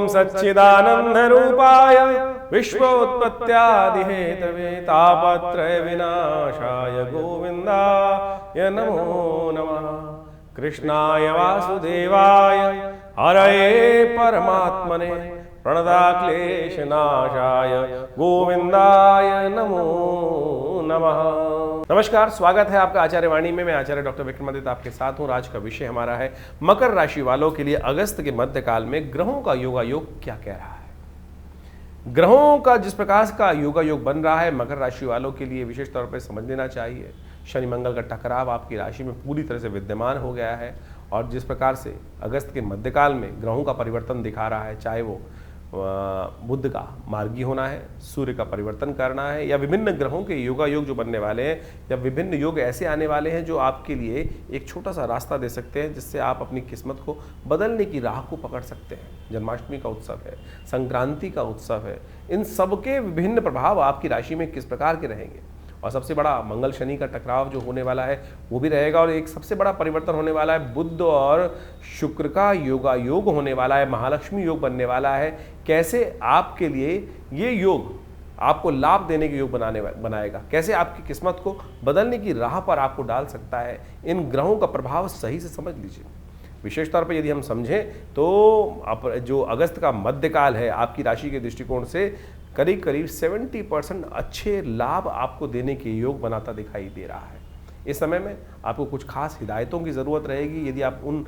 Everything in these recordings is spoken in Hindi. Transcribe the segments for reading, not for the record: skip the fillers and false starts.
ओम सच्चिदानंद रूपाय विश्वोत्पत्त्यादिहेतवे तापत्रय विनाशाय गोविंदाय नमो नमः। कृष्णाय वासुदेवाय हरये परमात्मने प्रणताक्लेशनाशाय गोविंदाय नमो नमः। नमस्कार, स्वागत है आपका आचार्य वाणी में। मैं आचार्य डॉक्टर विक्रमादित्य आपके साथ हूँ। आज का विषय हमारा है मकर राशि वालों के लिए अगस्त के मध्यकाल में ग्रहों का योगायोग क्या कह रहा है। ग्रहों का जिस प्रकार का योगायोग बन रहा है मकर राशि वालों के लिए विशेष तौर पर समझ लेना चाहिए। शनि मंगल का टकराव आपकी राशि में पूरी तरह से विद्यमान हो गया है और जिस प्रकार से अगस्त के मध्यकाल में ग्रहों का परिवर्तन दिखा रहा है, चाहे वो बुध का मार्गी होना है, सूर्य का परिवर्तन करना है, या विभिन्न ग्रहों के योगायोग जो बनने वाले हैं, या विभिन्न योग ऐसे आने वाले हैं जो आपके लिए एक छोटा सा रास्ता दे सकते हैं जिससे आप अपनी किस्मत को बदलने की राह को पकड़ सकते हैं। जन्माष्टमी का उत्सव है, संक्रांति का उत्सव है, इन सबके विभिन्न प्रभाव आपकी राशि में किस प्रकार के रहेंगे। और सबसे बड़ा मंगल शनि का टकराव जो होने वाला है वो भी रहेगा और एक सबसे बड़ा परिवर्तन होने वाला है बुध और शुक्र का योगायोग होने वाला है, महालक्ष्मी योग बनने वाला है। कैसे आपके लिए ये योग आपको लाभ देने के योग बनाएगा, कैसे आपकी किस्मत को बदलने की राह पर आपको डाल सकता है, इन ग्रहों का प्रभाव सही से समझ लीजिए। विशेष तौर पर यदि हम समझें तो जो अगस्त का मध्यकाल है आपकी राशि के दृष्टिकोण से करीब करीब 70% अच्छे लाभ आपको देने के योग बनाता दिखाई दे रहा है। इस समय में आपको कुछ खास हिदायतों की ज़रूरत रहेगी। यदि आप उन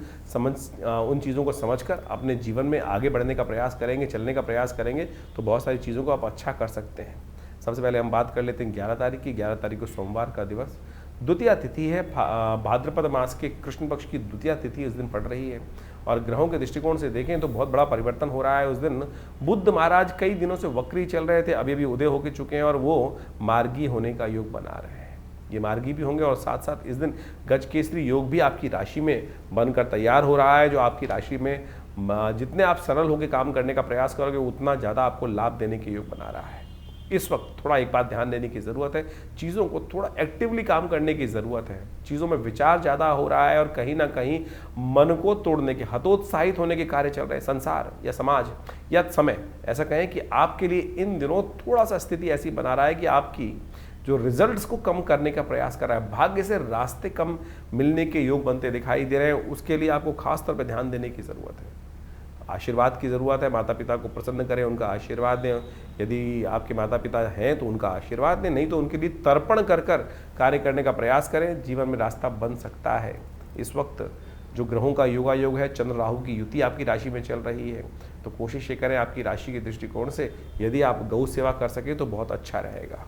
चीज़ों को समझकर अपने जीवन में आगे बढ़ने का प्रयास करेंगे, चलने का प्रयास करेंगे तो बहुत सारी चीज़ों को आप अच्छा कर सकते हैं। सबसे पहले हम बात कर लेते हैं 11 तारीख की। 11 तारीख को सोमवार का दिवस, द्वितीया तिथि है। भाद्रपद मास के कृष्ण पक्ष की द्वितीया तिथि उस दिन पड़ रही है और ग्रहों के दृष्टिकोण से देखें तो बहुत बड़ा परिवर्तन हो रहा है। उस दिन बुध महाराज कई दिनों से वक्री चल रहे थे, अभी अभी उदय होकर चुके हैं और वो मार्गी होने का योग बना रहे हैं। ये मार्गी भी होंगे और साथ साथ इस दिन गजकेसरी योग भी आपकी राशि में बनकर तैयार हो रहा है, जो आपकी राशि में जितने आप सरल होकर काम करने का प्रयास करोगे उतना ज़्यादा आपको लाभ देने के योग बना रहा है। इस वक्त थोड़ा एक बात ध्यान देने की ज़रूरत है, चीज़ों को थोड़ा एक्टिवली काम करने की ज़रूरत है। चीज़ों में विचार ज़्यादा हो रहा है और कहीं ना कहीं मन को तोड़ने के, हतोत्साहित होने के कार्य चल रहे हैं। संसार या समाज या समय ऐसा कहें कि आपके लिए इन दिनों थोड़ा सा स्थिति ऐसी बना रहा है कि आपकी जो रिजल्ट्स को कम करने का प्रयास कर रहा है, भाग्य से रास्ते कम मिलने के योग बनते दिखाई दे रहे हैं। उसके लिए आपको खास तौर पर ध्यान देने की ज़रूरत है। आशीर्वाद की ज़रूरत है। माता पिता को प्रसन्न करें, उनका आशीर्वाद दें। यदि आपके माता पिता हैं तो उनका आशीर्वाद दें, नहीं तो उनके लिए तर्पण कर कार्य करने का प्रयास करें। जीवन में रास्ता बन सकता है। इस वक्त जो ग्रहों का योगायोग है, चंद्र राहु की युति आपकी राशि में चल रही है, तो कोशिश ये करें आपकी राशि के दृष्टिकोण से यदि आप गौ सेवा कर सकें तो बहुत अच्छा रहेगा।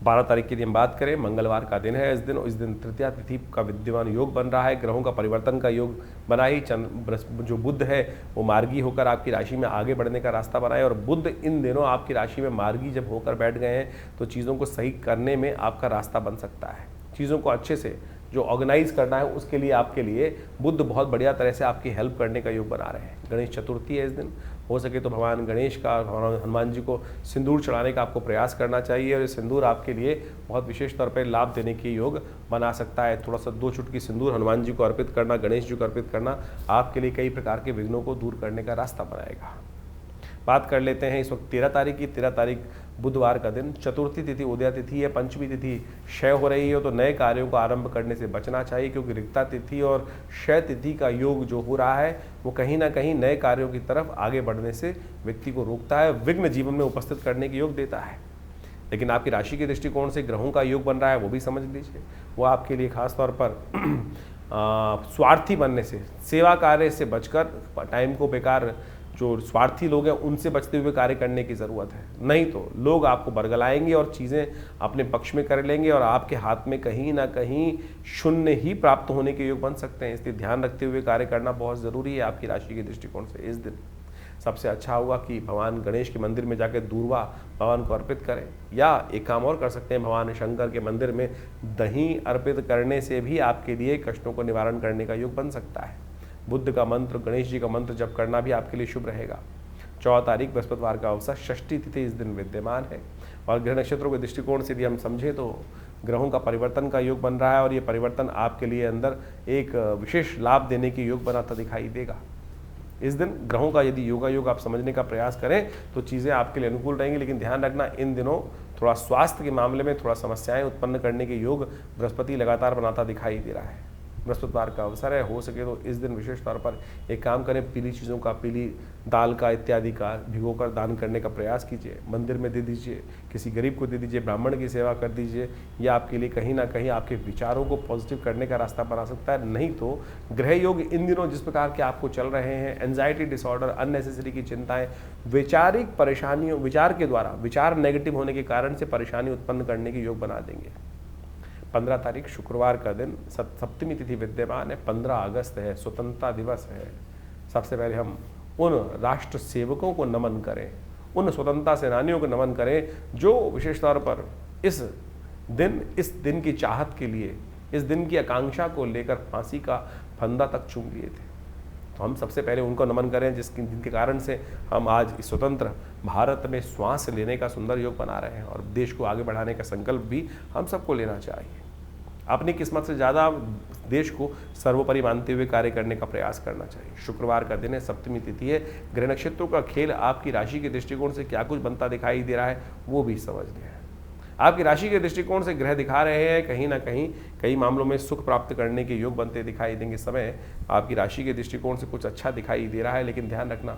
12 तारीख की यदि हम बात करें, मंगलवार का दिन है। इस दिन तृतीया तिथि का विद्यमान योग बन रहा है। ग्रहों का परिवर्तन का योग बनाई। जो बुध है वो मार्गी होकर आपकी राशि में आगे बढ़ने का रास्ता बनाए और बुध इन दिनों आपकी राशि में मार्गी जब होकर बैठ गए हैं तो चीज़ों को सही करने में आपका रास्ता बन सकता है। चीज़ों को अच्छे से जो ऑर्गेनाइज करना है उसके लिए आपके लिए बुध बहुत बढ़िया तरह से आपकी हेल्प करने का योग बना रहे हैं। गणेश चतुर्थी है इस दिन। हो सके तो भगवान गणेश का, भगवान हनुमान जी को सिंदूर चढ़ाने का आपको प्रयास करना चाहिए और ये सिंदूर आपके लिए बहुत विशेष तौर पर लाभ देने के योग बना सकता है। थोड़ा सा 2 चुटकी सिंदूर हनुमान जी को अर्पित करना, गणेश जी को अर्पित करना आपके लिए कई प्रकार के विघ्नों को दूर करने का रास्ता बनाएगा। बात कर लेते हैं इस वक्त 13 तारीख की। 13 तारीख बुधवार का दिन, चतुर्थी तिथि उदया तिथि है। पंचमी तिथि क्षय हो रही है तो नए कार्यों को आरंभ करने से बचना चाहिए, क्योंकि रिक्ता तिथि और क्षय तिथि का योग जो हो रहा है वो कहीं ना कहीं नए कार्यों की तरफ आगे बढ़ने से व्यक्ति को रोकता है, विघ्न जीवन में उपस्थित करने के योग देता है। लेकिन आपकी राशि के दृष्टिकोण से ग्रहों का योग बन रहा है वो भी समझ लीजिए। वो आपके लिए खास तौर पर स्वार्थी बनने से, सेवा कार्य से बचकर, टाइम को बेकार, जो स्वार्थी लोग हैं उनसे बचते हुए कार्य करने की ज़रूरत है। नहीं तो लोग आपको बरगलाएंगे और चीज़ें अपने पक्ष में कर लेंगे और आपके हाथ में कहीं ना कहीं शून्य ही प्राप्त होने के योग बन सकते हैं। इसलिए ध्यान रखते हुए कार्य करना बहुत ज़रूरी है आपकी राशि के दृष्टिकोण से। इस दिन सबसे अच्छा होगा कि भगवान गणेश के मंदिर में जाकर दूर्वा भगवान को अर्पित करें, या एक काम और कर सकते हैं, भगवान शंकर के मंदिर में दही अर्पित करने से भी आपके लिए कष्टों को निवारण करने का योग बन सकता है। बुद्ध का मंत्र, गणेश जी का मंत्र जप करना भी आपके लिए शुभ रहेगा। 14 तारीख बृहस्पतिवार का अवसर, षष्ठी तिथि इस दिन विद्यमान है और ग्रह नक्षत्रों के दृष्टिकोण से यदि हम समझें तो ग्रहों का परिवर्तन का योग बन रहा है और ये परिवर्तन आपके लिए अंदर एक विशेष लाभ देने के योग बनाता दिखाई देगा। इस दिन ग्रहों का यदि योगा योग आप समझने का प्रयास करें तो चीज़ें आपके लिए अनुकूल रहेंगी, लेकिन ध्यान रखना इन दिनों थोड़ा स्वास्थ्य के मामले में थोड़ा समस्याएं उत्पन्न करने के योग बृहस्पति लगातार बनाता दिखाई दे रहा है। बृहस्पतिवार का अवसर है, हो सके तो इस दिन विशेष तौर पर एक काम करें, पीली चीज़ों का, पीली दाल का इत्यादि का भिगोकर दान करने का प्रयास कीजिए, मंदिर में दे दीजिए, किसी गरीब को दे दीजिए, ब्राह्मण की सेवा कर दीजिए। यह आपके लिए कहीं ना कहीं आपके विचारों को पॉजिटिव करने का रास्ता बना सकता है। नहीं तो ग्रह योग इन दिनों जिस प्रकार के आपको चल रहे हैं, एंजाइटी डिसऑर्डर, अननेसेसरी की चिंताएं, वैचारिक परेशानियों, विचार के द्वारा विचार नेगेटिव होने के कारण से परेशानी उत्पन्न करने के योग बना देंगे। 15 तारीख शुक्रवार का दिन, सप्तमी तिथि विद्यमान है, 15 अगस्त है, स्वतंत्रता दिवस है। सबसे पहले हम उन राष्ट्र सेवकों को नमन करें, उन स्वतंत्रता सेनानियों को नमन करें जो विशेष तौर पर इस दिन की चाहत के लिए, इस दिन की आकांक्षा को लेकर फांसी का फंदा तक चूम लिए थे। तो हम सबसे पहले उनको नमन करें जिनके कारण से हम आज इस स्वतंत्र भारत में श्वास लेने का सुंदर योग बना रहे हैं, और देश को आगे बढ़ाने का संकल्प भी हम सबको लेना चाहिए। अपनी किस्मत से ज़्यादा देश को सर्वोपरि मानते हुए कार्य करने का प्रयास करना चाहिए। शुक्रवार का दिन है, सप्तमी तिथि है, ग्रह नक्षत्रों का खेल आपकी राशि के दृष्टिकोण से क्या कुछ बनता दिखाई दे रहा है वो भी समझ लें। आपकी राशि के दृष्टिकोण से ग्रह दिखा रहे हैं कहीं ना कहीं कई मामलों में सुख प्राप्त करने के योग बनते दिखाई देंगे। समय आपकी राशि के दृष्टिकोण से कुछ अच्छा दिखाई दे रहा है, लेकिन ध्यान रखना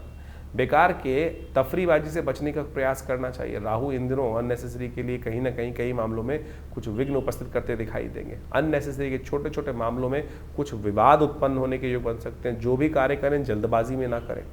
बेकार के तफरीबाजी से बचने का प्रयास करना चाहिए। राहु इन दिनों अननेसेसरी के लिए कहीं ना कहीं कई मामलों में कुछ विघ्न उपस्थित करते दिखाई देंगे। अननेसेसरी के छोटे छोटे मामलों में कुछ विवाद उत्पन्न होने के योग बन सकते हैं। जो भी कार्य करें जल्दबाजी में ना करें,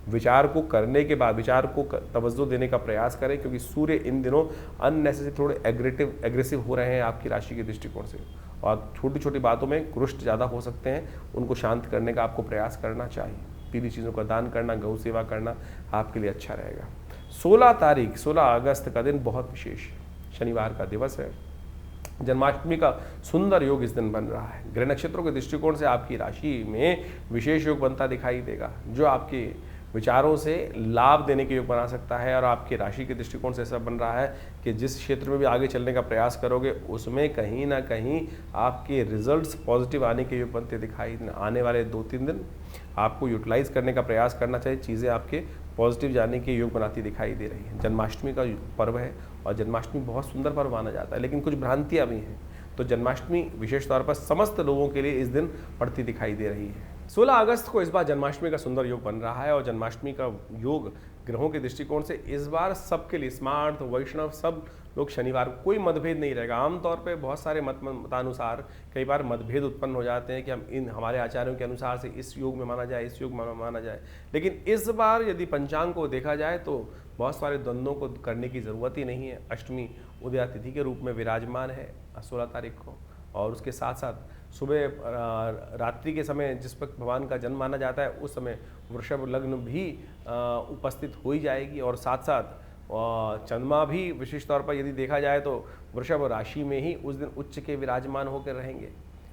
विचार को करने के बाद विचार को तवज्जो देने का प्रयास करें, क्योंकि सूर्य इन दिनों अननेसेसरी थोड़े एग्रेसिव हो रहे हैं आपकी राशि के दृष्टिकोण से, और छोटी छोटी बातों में रुष्ट ज़्यादा हो सकते हैं। उनको शांत करने का आपको प्रयास करना चाहिए। पीली चीज़ों का दान करना, गौ सेवा करना आपके लिए अच्छा रहेगा। 16 अगस्त का दिन बहुत विशेष, शनिवार का दिवस है, जन्माष्टमी का सुंदर योग इस दिन बन रहा है। ग्रह नक्षत्रों के दृष्टिकोण से आपकी राशि में विशेष योग बनता दिखाई देगा, जो आपके विचारों से लाभ देने के योग बना सकता है। और आपकी राशि के दृष्टिकोण से ऐसा बन रहा है कि जिस क्षेत्र में भी आगे चलने का प्रयास करोगे उसमें कहीं ना कहीं आपके रिजल्ट्स पॉजिटिव आने के योग बनते दिखाई। आने वाले 2-3 दिन आपको यूटिलाइज करने का प्रयास करना चाहिए, चीज़ें आपके पॉजिटिव जाने के योग बनाती दिखाई दे रही हैं। जन्माष्टमी का पर्व है और जन्माष्टमी बहुत सुंदर पर्व माना जाता है, लेकिन कुछ भ्रांतियाँ भी हैं। तो जन्माष्टमी विशेष तौर पर समस्त लोगों के लिए इस दिन पड़ती दिखाई दे रही है। 16 अगस्त को इस बार जन्माष्टमी का सुंदर योग बन रहा है, और जन्माष्टमी का योग ग्रहों के दृष्टिकोण से इस बार सबके लिए, स्मार्ट वैष्णव सब लोग शनिवार को कोई मतभेद नहीं रहेगा। आमतौर पे बहुत सारे मतानुसार कई बार मतभेद उत्पन्न हो जाते हैं कि हम हमारे आचार्यों के अनुसार से इस योग में माना जाए, इस योग में माना जाए, लेकिन इस बार यदि पंचांग को देखा जाए तो बहुत सारे द्वंद्वों को करने की ज़रूरत ही नहीं है। अष्टमी उदया तिथि के रूप में विराजमान है 16 तारीख को, और उसके साथ साथ सुबह रात्रि के समय जिस वक्त भगवान का जन्म माना जाता है उस समय वृषभ लग्न भी उपस्थित हो ही जाएगी, और साथ साथ चंद्रमा भी विशेष तौर पर यदि देखा जाए तो वृषभ राशि में ही उस दिन उच्च के विराजमान होकर रहेंगे।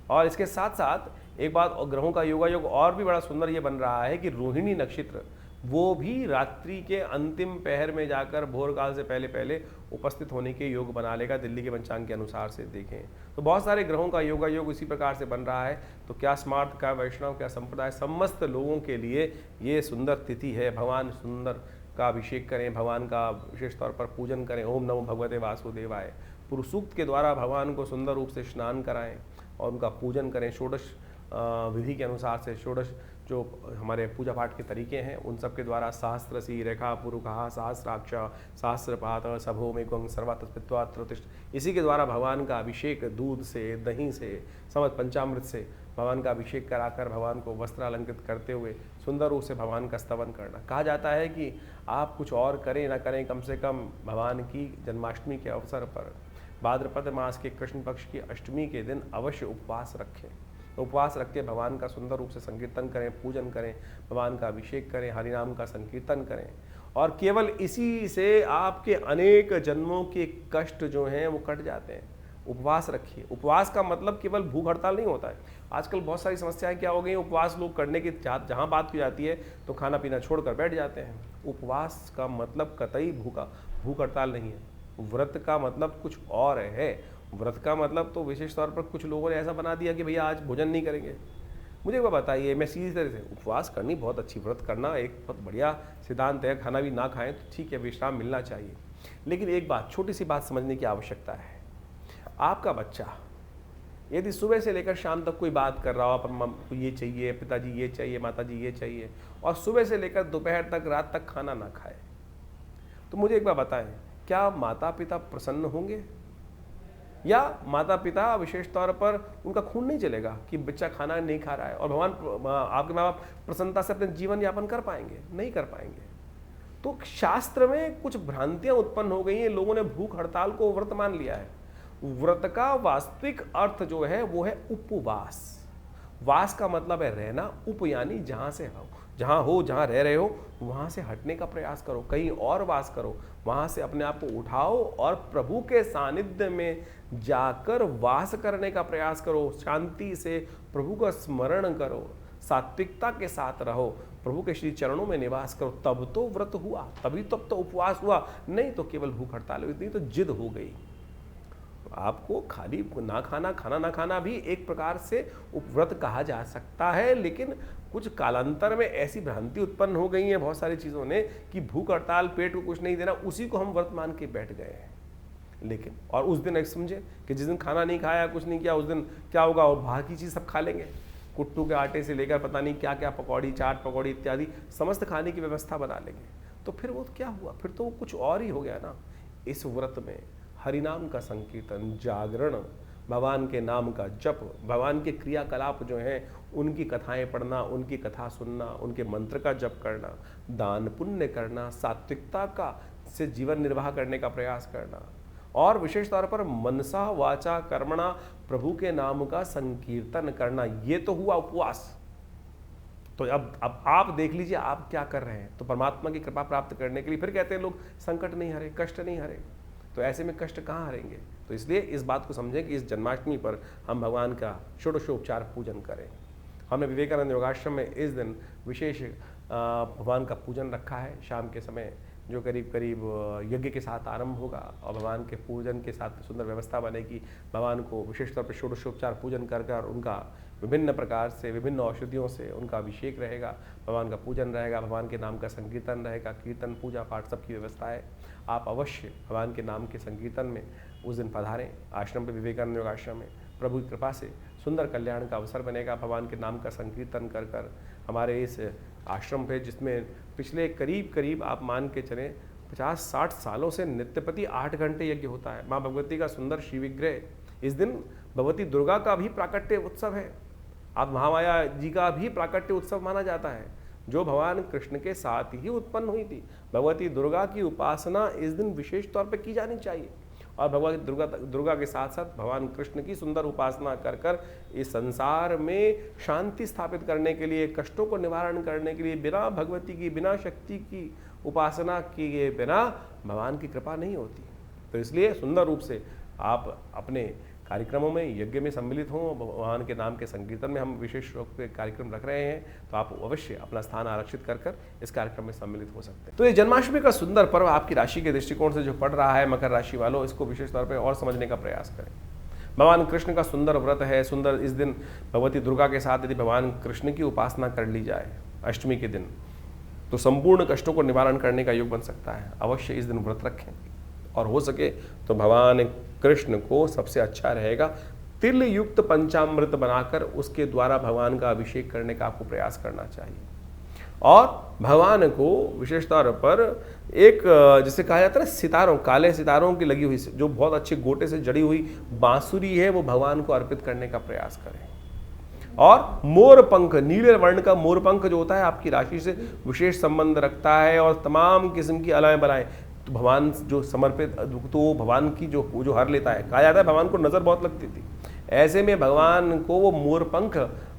और इसके साथ साथ एक बात और ग्रहों का योगा योग और भी बड़ा सुंदर ये बन रहा है कि रोहिणी नक्षत्र वो भी रात्रि के अंतिम पहर में जाकर भोर काल से पहले पहले उपस्थित होने के योग बना लेगा, दिल्ली के पंचांग के अनुसार से देखें तो बहुत सारे ग्रहों का योगा योग इसी प्रकार से बन रहा है। तो क्या स्मार्ट, क्या वैष्णव, क्या संप्रदाय, समस्त लोगों के लिए ये सुंदर तिथि है। भगवान सुंदर का अभिषेक करें, भगवान का विशेष तौर पर पूजन करें। ओम नमो भगवते वासुदेवाय पुरुष सूक्त के द्वारा भगवान को सुंदर रूप से स्नान कराएं और उनका पूजन करें। षोडश विधि के अनुसार से षोडश जो हमारे पूजा पाठ के तरीके हैं उन सब के द्वारा सहस्रसी रेखा पुरुखा सहस्राक्ष सहस्रपात सभो में गंग सर्वा तत्पित्वा त्रोतिष्ठ, इसी के द्वारा भगवान का अभिषेक दूध से, दही से, समस्त पंचामृत से भगवान का अभिषेक कराकर भगवान को वस्त्र अलंकृत करते हुए सुंदर रूप से भगवान का स्तवन करना। कहा जाता है कि आप कुछ और करें ना करें, कम से कम भगवान की जन्माष्टमी के अवसर पर भाद्रपद मास के कृष्ण पक्ष की अष्टमी के दिन अवश्य उपवास रखें। उपवास रख के भगवान का सुंदर रूप से संकीर्तन करें, पूजन करें, भगवान का अभिषेक करें, हरिनाम का संकीर्तन करें, और केवल इसी से आपके अनेक जन्मों के कष्ट जो हैं वो कट जाते हैं। उपवास रखिए। उपवास का मतलब केवल भूख हड़ताल नहीं होता है। आजकल बहुत सारी समस्याएं क्या हो गई, उपवास लोग करने की जहाँ बात की जाती है तो खाना पीना छोड़कर बैठ जाते हैं। उपवास का मतलब कतई भूख हड़ताल नहीं है। व्रत का मतलब कुछ और है। व्रत का मतलब तो विशेष तौर पर कुछ लोगों ने ऐसा बना दिया कि भैया आज भोजन नहीं करेंगे, मुझे एक बात बताइए, मैं सीधी तरह से, उपवास करनी बहुत अच्छी, व्रत करना एक बहुत बढ़िया सिद्धांत है, खाना भी ना खाएं तो ठीक है, विश्राम मिलना चाहिए। लेकिन एक बात, छोटी सी बात समझने की आवश्यकता है। आपका बच्चा यदि सुबह से लेकर शाम तक कोई बात कर रहा हो, पर ये चाहिए, पिताजी ये चाहिए, माताजी ये चाहिए, और सुबह से लेकर दोपहर तक, रात तक खाना ना खाए, तो मुझे एक बार बताएं, क्या माता पिता प्रसन्न होंगे? या माता पिता विशेष तौर पर उनका खून नहीं चलेगा कि बच्चा खाना नहीं खा रहा है, और भगवान आपके माँ बाप प्रसन्नता से अपने जीवन यापन कर पाएंगे? नहीं कर पाएंगे। तो शास्त्र में कुछ भ्रांतियां उत्पन्न हो गई हैं, लोगों ने भूख हड़ताल को व्रत मान लिया है। व्रत का वास्तविक अर्थ जो है वो है उपवास। वास का मतलब है रहना, उप यानी जहां से हो, जहां रह रहे हो वहां से हटने का प्रयास करो, कहीं और वास करो, वहां से अपने आप को उठाओ और प्रभु के सानिध्य में जाकर वास करने का प्रयास करो। शांति से प्रभु का स्मरण करो, सात्विकता के साथ रहो, प्रभु के श्री चरणों में निवास करो, तब तो व्रत हुआ, तभी तब तो उपवास हुआ। नहीं तो केवल भूख हड़ताल हुई, नहीं तो जिद हो गई। आपको खाली ना खाना, खाना ना खाना भी एक प्रकार से उपव्रत कहा जा सकता है, लेकिन कुछ कालांतर में ऐसी भ्रांति उत्पन्न हो गई है बहुत सारी चीज़ों ने कि भूख हड़ताल, पेट को कुछ नहीं देना, उसी को हम व्रत मान के बैठ गए हैं। लेकिन और उस दिन एक समझे कि जिस दिन खाना नहीं खाया, कुछ नहीं किया, उस दिन क्या होगा, और बाहर की चीज़ सब खा लेंगे, कुट्टू के आटे से लेकर पता नहीं क्या क्या, पकौड़ी, चाट पकौड़ी इत्यादि समस्त खाने की व्यवस्था बना लेंगे। तो फिर वो क्या हुआ, फिर तो वो कुछ और ही हो गया ना। इस व्रत में हरिनाम का संकीर्तन, जागरण, भगवान के नाम का जप, भगवान के क्रियाकलाप जो हैं उनकी कथाएं पढ़ना, उनकी कथा सुनना, उनके मंत्र का जप करना, दान पुण्य करना, सात्विकता का से जीवन निर्वाह करने का प्रयास करना, और विशेष तौर पर मनसा वाचा कर्मणा प्रभु के नाम का संकीर्तन करना, ये तो हुआ उपवास। तो अब आप देख लीजिए आप क्या कर रहे हैं। तो परमात्मा की कृपा प्राप्त करने के लिए फिर कहते हैं लोग, संकट नहीं हरे, कष्ट नहीं हरे। तो ऐसे में कष्ट कहाँ हरेंगे? तो इसलिए इस बात को समझें कि इस जन्माष्टमी पर हम भगवान का षोडशोपचार पूजन करें। हमने विवेकानंद योगाश्रम में इस दिन विशेष भगवान का पूजन रखा है। शाम के समय जो करीब करीब यज्ञ के साथ आरंभ होगा और भगवान के पूजन के साथ सुंदर व्यवस्था बनेगी। भगवान को विशेष तौर पर षोडशोपचार पूजन कर उनका विभिन्न प्रकार से, विभिन्न औषधियों से उनका अभिषेक रहेगा, भगवान का पूजन रहेगा, भगवान के नाम का संकीर्तन रहेगा, कीर्तन, पूजा पाठ सबकी व्यवस्था है। आप अवश्य भगवान के नाम के संकीर्तन में उस दिन पधारें आश्रम पे, विवेकानंद योग आश्रम में। प्रभु की कृपा से सुंदर कल्याण का अवसर बनेगा। भगवान के नाम का संकीर्तन कर हमारे इस आश्रम पे, जिसमें पिछले करीब आप मान के चलें 50-60 सालों से नित्यप्रति 8 घंटे यज्ञ होता है। माँ भगवती का सुंदर श्री विग्रह, इस दिन भगवती दुर्गा का भी प्राकट्य उत्सव है। आप महामाया जी का भी प्राकट्य उत्सव माना जाता है, जो भगवान कृष्ण के साथ ही उत्पन्न हुई थी। भगवती दुर्गा की उपासना इस दिन विशेष तौर पर की जानी चाहिए, और भगवती दुर्गा के साथ साथ भगवान कृष्ण की सुंदर उपासना कर इस संसार में शांति स्थापित करने के लिए, कष्टों को निवारण करने के लिए, बिना भगवती की, बिना शक्ति की उपासना किए बिना भगवान की कृपा नहीं होती। तो इसलिए सुंदर रूप से आप अपने कार्यक्रमों में, यज्ञ में सम्मिलित हों। भगवान के नाम के संकीर्तन में हम विशेष रूप से कार्यक्रम रख रहे हैं, तो आप अवश्य अपना स्थान आरक्षित कर इस कार्यक्रम में सम्मिलित हो सकते हैं। तो ये जन्माष्टमी का सुंदर पर्व आपकी राशि के दृष्टिकोण से जो पड़ रहा है, मकर राशि वालों, इसको विशेष तौर पर और समझने का प्रयास करें। भगवान कृष्ण का सुंदर व्रत है, सुंदर। इस दिन भगवती दुर्गा के साथ यदि भगवान कृष्ण की उपासना कर ली जाए अष्टमी के दिन, तो संपूर्ण कष्टों को निवारण करने का योग बन सकता है। अवश्य इस दिन व्रत रखें, और हो सके तो भगवान कृष्ण को सबसे अच्छा रहेगा तिल युक्त पंचामृत बनाकर उसके द्वारा भगवान का अभिषेक करने का आपको प्रयास करना चाहिए। और भगवान को विशेष तौर पर एक, जिसे कहा जाता है सितारों, काले सितारों की लगी हुई, जो बहुत अच्छे गोटे से जड़ी हुई बांसुरी है, वो भगवान को अर्पित करने का प्रयास करें। और मोर पंख, नीले वर्ण का मोर पंख जो होता है आपकी राशि से विशेष संबंध रखता है, और तमाम किस्म की अलाएं बलाएं, तो भगवान जो समर्पित, तो भगवान की जो हर लेता है। कहा जाता है भगवान को नज़र बहुत लगती थी, ऐसे में भगवान को वो मोर पंख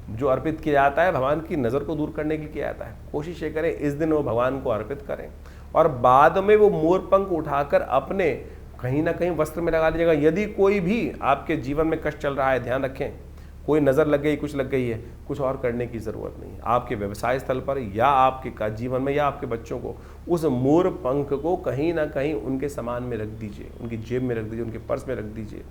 जो अर्पित किया जाता है, भगवान की नज़र को दूर करने के लिए किया जाता है। कोशिश ये करें इस दिन वो भगवान को अर्पित करें, और बाद में वो मोर पंख उठाकर अपने कहीं ना कहीं वस्त्र में लगा लीजिएगा। यदि कोई भी आपके जीवन में कष्ट चल रहा है, ध्यान रखें, कोई नज़र लग गई, कुछ लग गई है, कुछ और करने की ज़रूरत नहीं है। आपके व्यवसाय स्थल पर या आपके जीवन में या आपके बच्चों को उस मोर पंख को कहीं ना कहीं उनके सामान में रख दीजिए, उनकी जेब में रख दीजिए, उनके पर्स में रख दीजिए।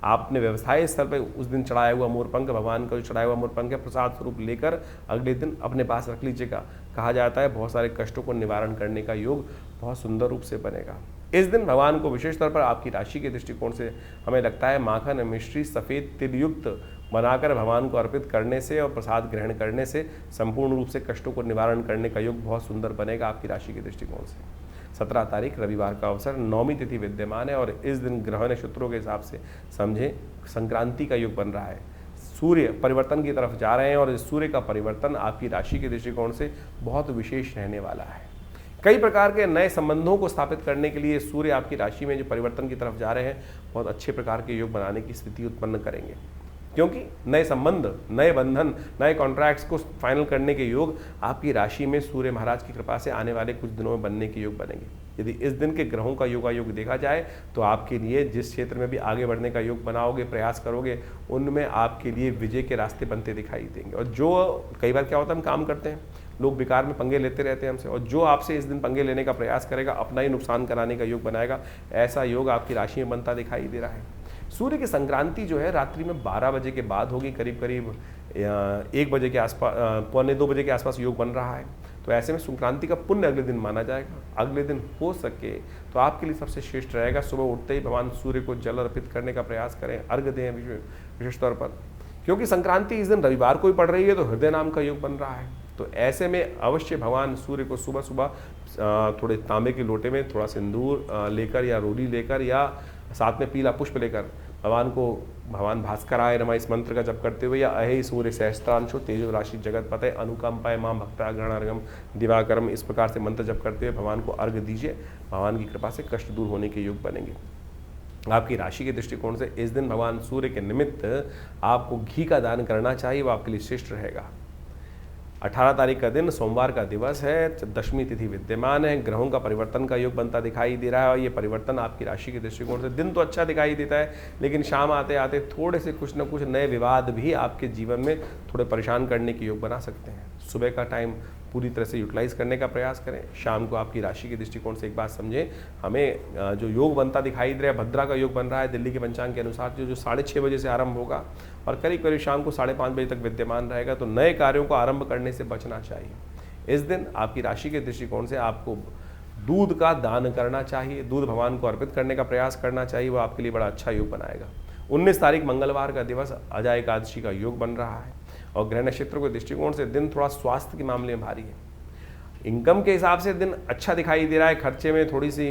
आपने व्यवसाय स्थल पर उस दिन चढ़ाया हुआ मोर पंख, भगवान का जो चढ़ाया हुआ मोर पंख है, प्रसाद स्वरूप लेकर अगले दिन अपने पास रख लीजिएगा। कहा जाता है बहुत सारे कष्टों को निवारण करने का योग बहुत सुंदर रूप से बनेगा। इस दिन भगवान को विशेष तौर पर आपकी राशि के दृष्टिकोण से हमें लगता है माखन मिश्री सफ़ेद तिल युक्त बनाकर भगवान को अर्पित करने से और प्रसाद ग्रहण करने से संपूर्ण रूप से कष्टों को निवारण करने का योग बहुत सुंदर बनेगा आपकी राशि के दृष्टिकोण से। 17 तारीख रविवार का अवसर, 9वीं तिथि विद्यमान है और इस दिन ग्रह नक्षत्रों के हिसाब से समझें संक्रांति का योग बन रहा है। सूर्य परिवर्तन की तरफ जा रहे हैं और इस सूर्य का परिवर्तन आपकी राशि के दृष्टिकोण से बहुत विशेष रहने वाला है। कई प्रकार के नए संबंधों को स्थापित करने के लिए सूर्य आपकी राशि में जो परिवर्तन की तरफ जा रहे हैं बहुत अच्छे प्रकार के योग बनाने की स्थिति उत्पन्न करेंगे, क्योंकि नए संबंध, नए बंधन, नए कॉन्ट्रैक्ट्स को फाइनल करने के योग आपकी राशि में सूर्य महाराज की कृपा से आने वाले कुछ दिनों में बनने के योग बनेंगे। यदि इस दिन के ग्रहों का योगायोग देखा जाए तो आपके लिए जिस क्षेत्र में भी आगे बढ़ने का योग बनाओगे, प्रयास करोगे, उनमें आपके लिए विजय के रास्ते बनते दिखाई देंगे। और जो कई बार क्या होता है, हम काम करते हैं, लोग बेकार में पंगे लेते रहते हैं हमसे, और जो आपसे इस दिन पंगे लेने का प्रयास करेगा अपना ही नुकसान कराने का योग बनाएगा। ऐसा योग आपकी राशि में बनता दिखाई दे रहा है। सूर्य की संक्रांति जो है रात्रि में 12 बजे के बाद होगी, करीब करीब 1 बजे के आसपास, 1:45 बजे के आसपास योग बन रहा है। तो ऐसे में संक्रांति का पुण्य अगले दिन माना जाएगा। अगले दिन हो सके तो आपके लिए सबसे श्रेष्ठ रहेगा सुबह उठते ही भगवान सूर्य को जल अर्पित करने का प्रयास करें, अर्घ दें विशेष तौर पर, क्योंकि संक्रांति इस दिन रविवार को ही पड़ रही है, तो हृदय नाम का योग बन रहा है। तो ऐसे में अवश्य भगवान सूर्य को सुबह सुबह थोड़े तांबे के लोटे में थोड़ा सिंदूर लेकर या रोली लेकर या साथ में पीला पुष्प लेकर भगवान भास्कराय नमः इस मंत्र का जप करते हुए या अहे सूर्य सहस्त्रांशो तेजो राशि जगत पते अनुकंपाय मां भक्ताग्रहणार्घम दिवाकरम, इस प्रकार से मंत्र जप करते हुए भगवान को अर्घ दीजिए। भगवान की कृपा से कष्ट दूर होने के योग बनेंगे। आपकी राशि के दृष्टिकोण से इस दिन भगवान सूर्य के निमित्त आपको घी का दान करना चाहिए, वो आपके लिए श्रेष्ठ रहेगा। 18 तारीख का दिन सोमवार का दिवस है, 10वीं तिथि विद्यमान है, ग्रहों का परिवर्तन का योग बनता दिखाई दे रहा है और ये परिवर्तन आपकी राशि के दृष्टिकोण से दिन तो अच्छा दिखाई देता है, लेकिन शाम आते आते थोड़े से कुछ न कुछ नए विवाद भी आपके जीवन में थोड़े परेशान करने के योग बना सकते हैं। सुबह का टाइम पूरी तरह से यूटिलाइज करने का प्रयास करें। शाम को आपकी राशि के दृष्टिकोण से एक बात समझें, हमें जो योग बनता दिखाई दे रहा है, भद्रा का योग बन रहा है दिल्ली के पंचांग के अनुसार, जो 6:30 बजे से आरंभ होगा और करीब करीब शाम को 5:30 बजे तक विद्यमान रहेगा। तो नए कार्यों को आरंभ करने से बचना चाहिए। इस दिन आपकी राशि के दृष्टिकोण से आपको दूध का दान करना चाहिए, दूध भगवान को अर्पित करने का प्रयास करना चाहिए, वो आपके लिए बड़ा अच्छा योग बनाएगा। 19 तारीख मंगलवार का दिवस अजा एकादशी का योग बन रहा है और ग्रह नक्षत्र के दृष्टिकोण से दिन थोड़ा स्वास्थ्य के मामले में भारी है। इनकम के हिसाब से दिन अच्छा दिखाई दे रहा है, खर्चे में थोड़ी सी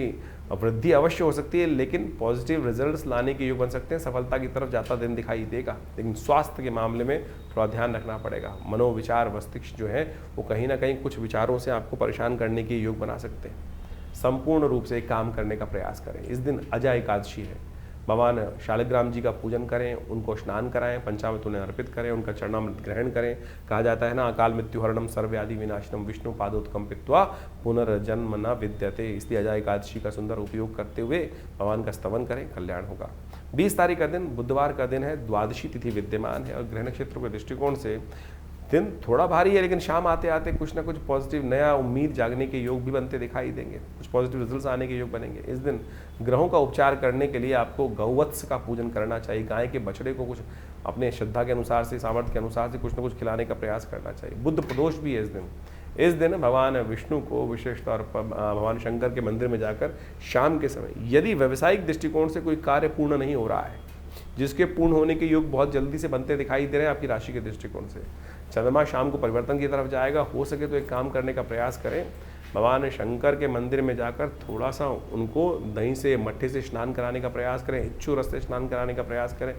वृद्धि अवश्य हो सकती है, लेकिन पॉजिटिव रिजल्ट्स लाने के योग बन सकते हैं, सफलता की तरफ जाता दिन दिखाई देगा। लेकिन स्वास्थ्य के मामले में थोड़ा ध्यान रखना पड़ेगा। मनोविचार मस्तिष्क जो है वो कहीं ना कहीं कुछ विचारों से आपको परेशान करने के योग बना सकते हैं। संपूर्ण रूप से काम करने का प्रयास करें। इस दिन अजा एकादशी है, भगवान शालिग्राम जी का पूजन करें, उनको स्नान कराएं, पंचामृत उन्हें अर्पित करें, उनका चरणामृत ग्रहण करें। कहा जाता है ना, अकाल मृत्यु हरणम सर्वव्याधि विनाशनम विष्णु पादोत्कंपित्वा पुनर्जन्म न विद्यते। इसलिए अजा एकादशी का सुंदर उपयोग करते हुए भगवान का स्तवन करें, कल्याण होगा। 20 तारीख का दिन बुधवार का दिन है, द्वादशी तिथि विद्यमान है और ग्रह नक्षत्रों के दृष्टिकोण से दिन थोड़ा भारी है, लेकिन शाम आते आते कुछ ना कुछ पॉजिटिव नया उम्मीद जागने के योग भी बनते दिखाई देंगे, कुछ पॉजिटिव रिजल्ट्स आने के योग बनेंगे। इस दिन ग्रहों का उपचार करने के लिए आपको गौवत्स का पूजन करना चाहिए, गाय के बछड़े को कुछ अपने श्रद्धा के अनुसार से, सामर्थ्य के अनुसार से कुछ न कुछ खिलाने का प्रयास करना चाहिए। बुद्ध प्रदोष भी है इस दिन। इस दिन भगवान विष्णु को विशेष तौर पर भगवान शंकर के मंदिर में जाकर शाम के समय, यदि व्यावसायिक दृष्टिकोण से कोई कार्य पूर्ण नहीं हो रहा है, जिसके पूर्ण होने के योग बहुत जल्दी से बनते दिखाई दे रहे हैं आपकी राशि के दृष्टिकोण से, चंद्रमा शाम को परिवर्तन की तरफ जाएगा, हो सके तो एक काम करने का प्रयास करें, भगवान शंकर के मंदिर में जाकर थोड़ा सा उनको दही से, मट्ठे से स्नान कराने का प्रयास करें, इच्छु रस से स्नान कराने का प्रयास करें।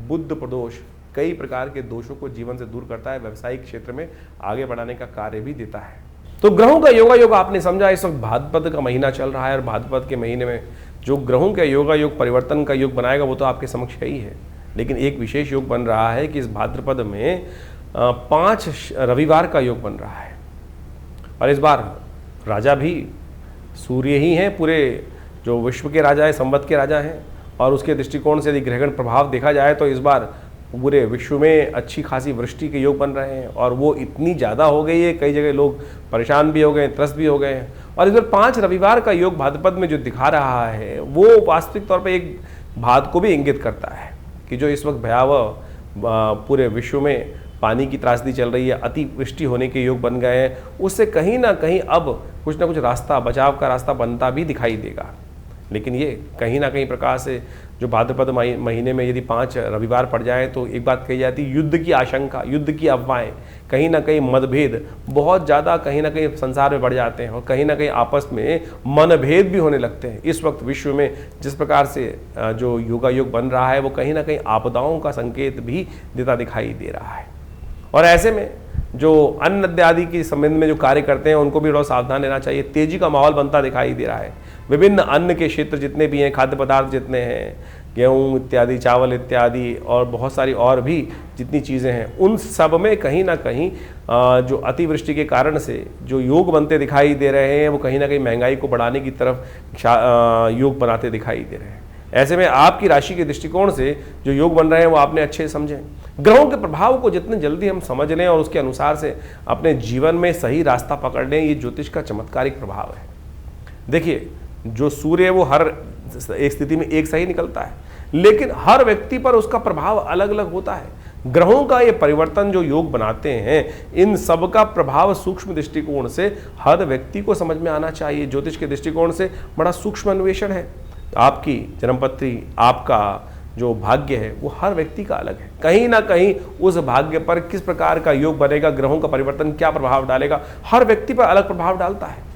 बुद्ध प्रदोष कई प्रकार के दोषों को जीवन से दूर करता है, व्यावसायिक क्षेत्र में आगे बढ़ाने का कार्य भी देता है। तो ग्रहों का योगायोग आपने समझा। इस वक्त भाद्रपद का महीना चल रहा है और भाद्रपद के महीने में जो ग्रहों का योगायोग परिवर्तन का योग बनाएगा वो तो आपके समक्ष है ही है, लेकिन एक विशेष योग बन रहा है कि इस भाद्रपद में 5 रविवार का योग बन रहा है और इस बार राजा भी सूर्य ही हैं, पूरे जो विश्व के राजा है, संवत के राजा हैं, और उसके दृष्टिकोण से यदि ग्रहगण प्रभाव देखा जाए तो इस बार पूरे विश्व में अच्छी खासी वृष्टि के योग बन रहे हैं और वो इतनी ज़्यादा हो गई है, कई जगह लोग परेशान भी हो गए, त्रस्त भी हो गए हैं। और इस बार 5 रविवार का योग भाद्रपद में जो दिखा रहा है वो वास्तविक तौर पर एक बात को भी इंगित करता है कि जो इस वक्त भयावह पूरे विश्व में पानी की त्रासदी चल रही है, अतिवृष्टि होने के योग बन गए हैं, उससे कहीं ना कहीं अब कुछ ना कुछ रास्ता, बचाव का रास्ता बनता भी दिखाई देगा। लेकिन ये कहीं ना कहीं प्रकार से जो भाद्रपद महीने में यदि 5 रविवार पड़ जाए तो एक बात कही जाती है, युद्ध की आशंका, युद्ध की अफवाहें, कहीं ना कहीं मतभेद बहुत ज़्यादा कहीं ना कहीं संसार में बढ़ जाते हैं और कहीं ना कहीं आपस में मनभेद भी होने लगते हैं। इस वक्त विश्व में जिस प्रकार से जो योगायोग बन रहा है वो कहीं ना कहीं आपदाओं का संकेत भी देता दिखाई दे रहा है। और ऐसे में जो अन्न इत्यादि के संबंध में जो कार्य करते हैं उनको भी थोड़ा सावधान रहना चाहिए। तेजी का माहौल बनता दिखाई दे रहा है। विभिन्न अन्न के क्षेत्र जितने भी हैं, खाद्य पदार्थ जितने हैं, गेहूँ इत्यादि, चावल इत्यादि और बहुत सारी और भी जितनी चीज़ें हैं, उन सब में कहीं ना कहीं जो अतिवृष्टि के कारण से जो योग बनते दिखाई दे रहे हैं वो कहीं ना कहीं महंगाई को बढ़ाने की तरफ योग बनाते दिखाई दे रहे हैं। ऐसे में आपकी राशि के दृष्टिकोण से जो योग बन रहे हैं वो आपने अच्छे समझें। ग्रहों के प्रभाव को जितने जल्दी हम समझ लें और उसके अनुसार से अपने जीवन में सही रास्ता पकड़ लें, ये ज्योतिष का चमत्कारिक प्रभाव है। देखिए, जो सूर्य है वो हर एक स्थिति में एक सही निकलता है, लेकिन हर व्यक्ति पर उसका प्रभाव अलग अलग होता है। ग्रहों का ये परिवर्तन जो योग बनाते हैं, इन सब का प्रभाव सूक्ष्म दृष्टिकोण से हर व्यक्ति को समझ में आना चाहिए। ज्योतिष के दृष्टिकोण से बड़ा सूक्ष्म अन्वेषण है। आपकी जन्मपत्री, आपका जो भाग्य है वो हर व्यक्ति का अलग है। कहीं ना कहीं उस भाग्य पर किस प्रकार का योग बनेगा, ग्रहों का परिवर्तन क्या प्रभाव डालेगा, हर व्यक्ति पर अलग प्रभाव डालता है।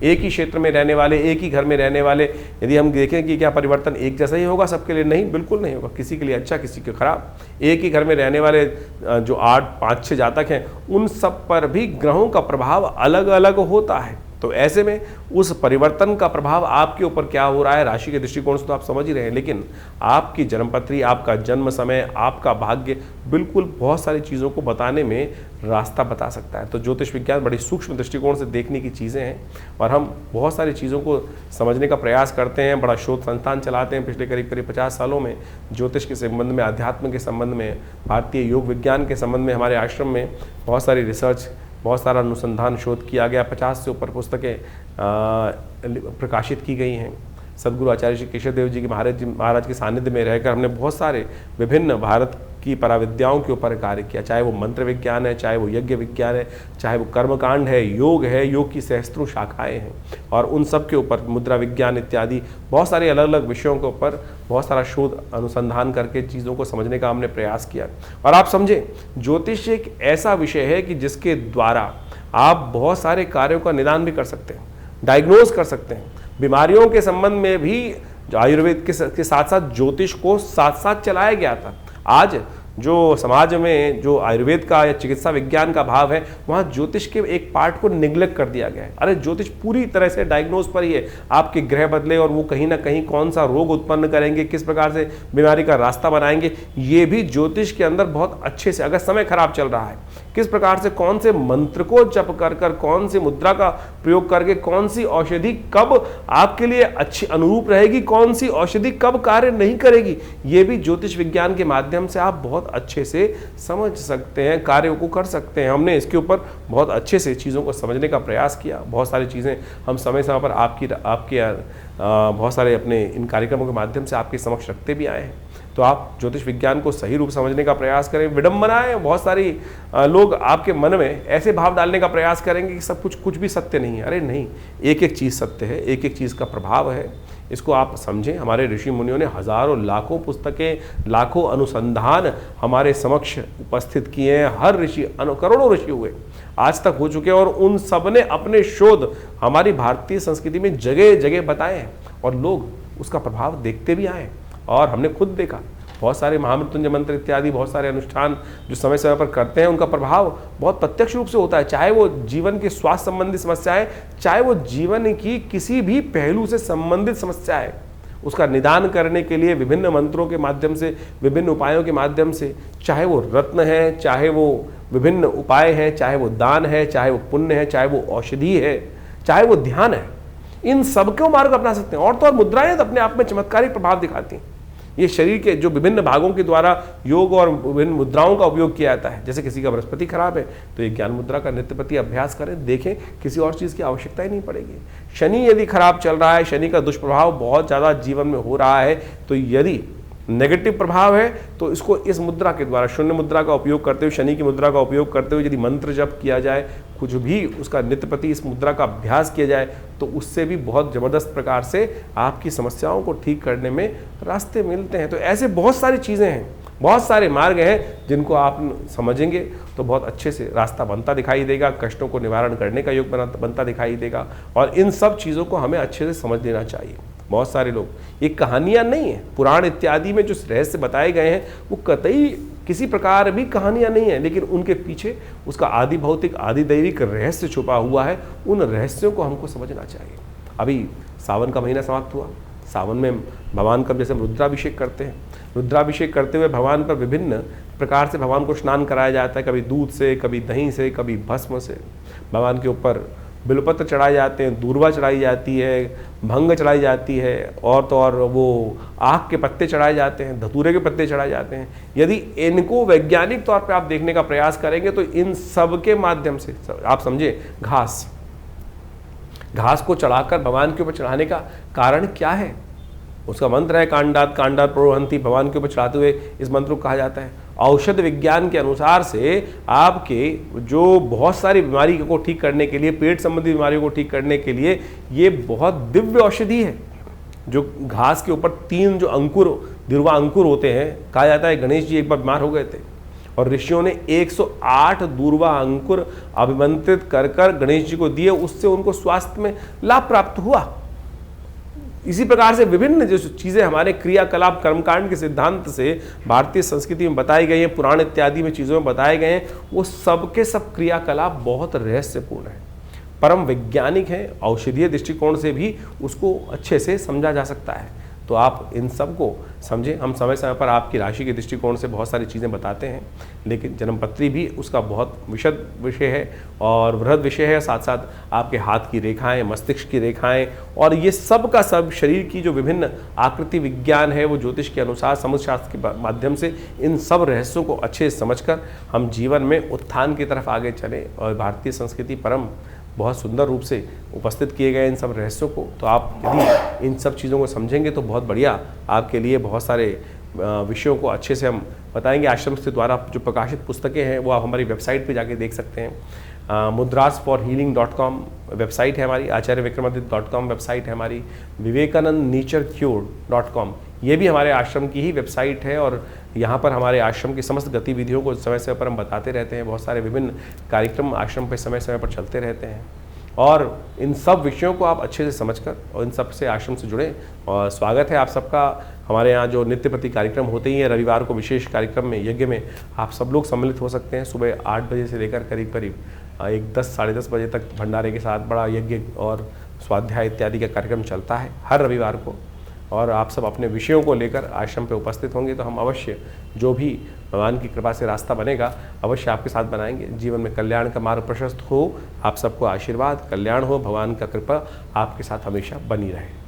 एक ही क्षेत्र में रहने वाले, एक ही घर में रहने वाले, यदि हम देखें कि क्या परिवर्तन एक जैसा ही होगा सबके लिए, नहीं, बिल्कुल नहीं होगा। किसी के लिए अच्छा, किसी के खराब। एक ही घर में रहने वाले जो 8, 5, 6 जातक हैं, उन सब पर भी ग्रहों का प्रभाव अलग अलग होता है। तो ऐसे में उस परिवर्तन का प्रभाव आपके ऊपर क्या हो रहा है, राशि के दृष्टिकोण से तो आप समझ ही रहे हैं, लेकिन आपकी जन्मपत्री, आपका जन्म समय, आपका भाग्य बिल्कुल बहुत सारी चीज़ों को बताने में रास्ता बता सकता है। तो ज्योतिष विज्ञान बड़ी सूक्ष्म दृष्टिकोण से देखने की चीज़ें हैं और हम बहुत सारी चीज़ों को समझने का प्रयास करते हैं। बड़ा शोध संस्थान चलाते हैं पिछले करीब 50 सालों में। ज्योतिष के संबंध में, अध्यात्म के संबंध में, भारतीय योग विज्ञान के संबंध में हमारे आश्रम में बहुत सारी रिसर्च, बहुत सारा अनुसंधान, शोध किया गया। 50 से ऊपर पुस्तकें प्रकाशित की गई हैं। सदगुरु आचार्य श्री केशव देव जी के महाराज के सानिध्य में रहकर हमने बहुत सारे विभिन्न भारत की पराविद्याओं के ऊपर कार्य किया, चाहे वो मंत्र विज्ञान है, चाहे वो यज्ञ विज्ञान है, चाहे वो कर्मकांड है, योग की सहस्त्रों शाखाएं हैं और उन सब के ऊपर मुद्रा विज्ञान इत्यादि बहुत सारे अलग अलग विषयों के ऊपर बहुत सारा शोध अनुसंधान करके चीज़ों को समझने का हमने प्रयास किया। और आप समझें, ज्योतिष एक ऐसा विषय है कि जिसके द्वारा आप बहुत सारे कार्यों का निदान भी कर सकते हैं, डायग्नोज कर सकते हैं। बीमारियों के संबंध में भी आयुर्वेद के साथ साथ ज्योतिष को साथ साथ चलाया गया था। आज जो समाज में जो आयुर्वेद का या चिकित्सा विज्ञान का भाव है, वहाँ ज्योतिष के एक पार्ट को निग्लेक्ट कर दिया गया है। अरे ज्योतिष पूरी तरह से डायग्नोज पर ही है, आपके ग्रह बदले और वो कहीं ना कहीं कौन सा रोग उत्पन्न करेंगे, किस प्रकार से बीमारी का रास्ता बनाएंगे, ये भी ज्योतिष के अंदर बहुत अच्छे से, अगर समय खराब चल रहा है, किस प्रकार से कौन से मंत्र को जप कर कर, कौन सी मुद्रा का प्रयोग करके, कौन सी औषधि कब आपके लिए अच्छी अनुरूप रहेगी, कौन सी औषधि कब कार्य नहीं करेगी, ये भी ज्योतिष विज्ञान के माध्यम से आप बहुत अच्छे से समझ सकते हैं, कार्यों को कर सकते हैं। हमने इसके ऊपर बहुत अच्छे से चीज़ों को समझने का प्रयास किया। बहुत सारी चीज़ें हम समय समय पर आपके बहुत सारे अपने इन कार्यक्रमों के माध्यम से आपके समक्ष रखते भी आए हैं। तो आप ज्योतिष विज्ञान को सही रूप समझने का प्रयास करें। विडंबनाएं, बहुत सारी लोग आपके मन में ऐसे भाव डालने का प्रयास करेंगे कि सब कुछ भी सत्य नहीं है। अरे नहीं, एक एक चीज़ सत्य है, एक एक चीज़ का प्रभाव है। इसको आप समझें। हमारे ऋषि मुनियों ने हजारों लाखों पुस्तकें, लाखों अनुसंधान हमारे समक्ष उपस्थित किए हैं। हर ऋषि, करोड़ों ऋषि हुए आज तक हो चुके हैं और उन सब ने अपने शोध हमारी भारतीय संस्कृति में जगह जगह बताए हैं और लोग उसका प्रभाव देखते भी आए और हमने खुद देखा। बहुत सारे महामृत्युंजय मंत्र इत्यादि बहुत सारे अनुष्ठान जो समय समय पर करते हैं, उनका प्रभाव बहुत प्रत्यक्ष रूप से होता है। चाहे वो जीवन के स्वास्थ्य संबंधी समस्याएं, चाहे वो जीवन की किसी भी पहलू से संबंधित समस्या है, उसका निदान करने के लिए विभिन्न मंत्रों के माध्यम से, विभिन्न उपायों के माध्यम से, चाहे वो रत्न है, चाहे वो विभिन्न उपाय हैं, चाहे वो दान है, चाहे वो पुण्य है, चाहे वो औषधि है, चाहे वो ध्यान है, इन सबको मार्ग अपना सकते हैं। और तो और मुद्राएं अपने आप में चमत्कारी प्रभाव दिखाती हैं। ये शरीर के जो विभिन्न भागों के द्वारा योग और विभिन्न मुद्राओं का उपयोग किया जाता है। जैसे किसी का बृहस्पति खराब है तो ये ज्ञान मुद्रा का नित्य प्रति अभ्यास करें, देखें, किसी और चीज़ की आवश्यकता ही नहीं पड़ेगी। शनि यदि खराब चल रहा है, शनि का दुष्प्रभाव बहुत ज़्यादा जीवन में हो रहा है, तो यदि नेगेटिव प्रभाव है तो इसको इस मुद्रा के द्वारा, शून्य मुद्रा का उपयोग करते हुए, शनि की मुद्रा का उपयोग करते हुए यदि मंत्र जप किया जाए, कुछ भी उसका नित्य प्रति इस मुद्रा का अभ्यास किया जाए, तो उससे भी बहुत ज़बरदस्त प्रकार से आपकी समस्याओं को ठीक करने में रास्ते मिलते हैं। तो ऐसे बहुत सारी चीज़ें हैं, बहुत सारे मार्ग हैं जिनको आप समझेंगे तो बहुत अच्छे से रास्ता बनता दिखाई देगा, कष्टों को निवारण करने का योग बनता दिखाई देगा। और इन सब चीज़ों को हमें अच्छे से समझ लेना चाहिए। बहुत सारे लोग, ये कहानियाँ नहीं है, पुराण इत्यादि में जो रहस्य बताए गए हैं वो कतई किसी प्रकार भी कहानियाँ नहीं है, लेकिन उनके पीछे उसका आदि भौतिक आदि दैविक रहस्य छुपा हुआ है। उन रहस्यों को हमको समझना चाहिए। अभी सावन का महीना समाप्त हुआ, सावन में भगवान का जैसे हम रुद्राभिषेक करते हैं, रुद्राभिषेक करते हुए भगवान पर विभिन्न प्रकार से भगवान को स्नान कराया जाता है, कभी दूध से, कभी दही से, कभी भस्म से। भगवान के ऊपर बिलपत्र चढ़ाए जाते हैं, दूर्वा चढ़ाई जाती है, भंग चढ़ाई जाती है, और तो और वो आक के पत्ते चढ़ाए जाते हैं, धतूरे के पत्ते चढ़ाए जाते हैं। यदि इनको वैज्ञानिक तौर पे आप देखने का प्रयास करेंगे तो इन सब के माध्यम से आप समझे, घास को चढ़ाकर भगवान के ऊपर चढ़ाने का कारण क्या है? उसका मंत्र है कांडात कांडात प्रोहंती। भगवान के ऊपर चढ़ाते हुए इस मंत्र को कहा जाता है। औषध विज्ञान के अनुसार से आपके जो बहुत सारी बीमारी को ठीक करने के लिए, पेट संबंधी बीमारियों को ठीक करने के लिए ये बहुत दिव्य औषधि है। जो घास के ऊपर 3 जो अंकुर, दिरवा अंकुर होते हैं, कहा जाता है गणेश जी एक बार बीमार हो गए थे और ऋषियों ने 108 दूर्वा अंकुर अभिमंत्रित कर कर गणेश जी को दिए, उससे उनको स्वास्थ्य में लाभ प्राप्त हुआ। इसी प्रकार से विभिन्न जो चीज़ें हमारे क्रियाकलाप कर्मकांड के सिद्धांत से भारतीय संस्कृति में बताई गई हैं, पुराण इत्यादि में चीज़ों में बताए गए हैं, वो सब के सब क्रियाकलाप बहुत रहस्यपूर्ण है, परम वैज्ञानिक है। औषधीय दृष्टिकोण से भी उसको अच्छे से समझा जा सकता है। तो आप इन सब को समझें। हम समय समय पर आपकी राशि के दृष्टिकोण से बहुत सारी चीज़ें बताते हैं, लेकिन जन्मपत्री भी उसका बहुत विशद विषय है और वृहद विषय है। साथ साथ आपके हाथ की रेखाएं, मस्तिष्क की रेखाएं और ये सब का सब शरीर की जो विभिन्न आकृति विज्ञान है, वो ज्योतिष के अनुसार, समुद्रशास्त्र के माध्यम से इन सब रहस्यों को अच्छे से समझकर हम जीवन में उत्थान की तरफ आगे चलें। और भारतीय संस्कृति परम बहुत सुंदर रूप से उपस्थित किए गए इन सब रहस्यों को, तो आप यदि इन सब चीज़ों को समझेंगे तो बहुत बढ़िया आपके लिए बहुत सारे विषयों को अच्छे से हम बताएंगे। आश्रम के द्वारा जो प्रकाशित पुस्तकें हैं वो आप हमारी वेबसाइट पे जाके देख सकते हैं। mudrasforhealing.com वेबसाइट है हमारी, acharyavickramaditya.com वेबसाइट है हमारी, vivekanandnaturecure.com ये भी हमारे आश्रम की ही वेबसाइट है। और यहाँ पर हमारे आश्रम की समस्त गतिविधियों को समय समय पर हम बताते रहते हैं। बहुत सारे विभिन्न कार्यक्रम आश्रम पे समय समय पर चलते रहते हैं और इन सब विषयों को आप अच्छे से समझकर और इन सब से आश्रम से जुड़ें। और स्वागत है आप सबका हमारे यहाँ जो नित्य प्रति कार्यक्रम होते ही हैं। रविवार को विशेष कार्यक्रम में, यज्ञ में आप सब लोग सम्मिलित हो सकते हैं। सुबह 8 बजे से लेकर करीब करीब 10 साढ़े 10 बजे तक भंडारे के साथ बड़ा यज्ञ और स्वाध्याय इत्यादि का कार्यक्रम चलता है हर रविवार को। और आप सब अपने विषयों को लेकर आश्रम पे उपस्थित होंगे तो हम अवश्य जो भी भगवान की कृपा से रास्ता बनेगा अवश्य आपके साथ बनाएंगे। जीवन में कल्याण का मार्ग प्रशस्त हो, आप सबको आशीर्वाद, कल्याण हो, भगवान का कृपा आपके साथ हमेशा बनी रहे।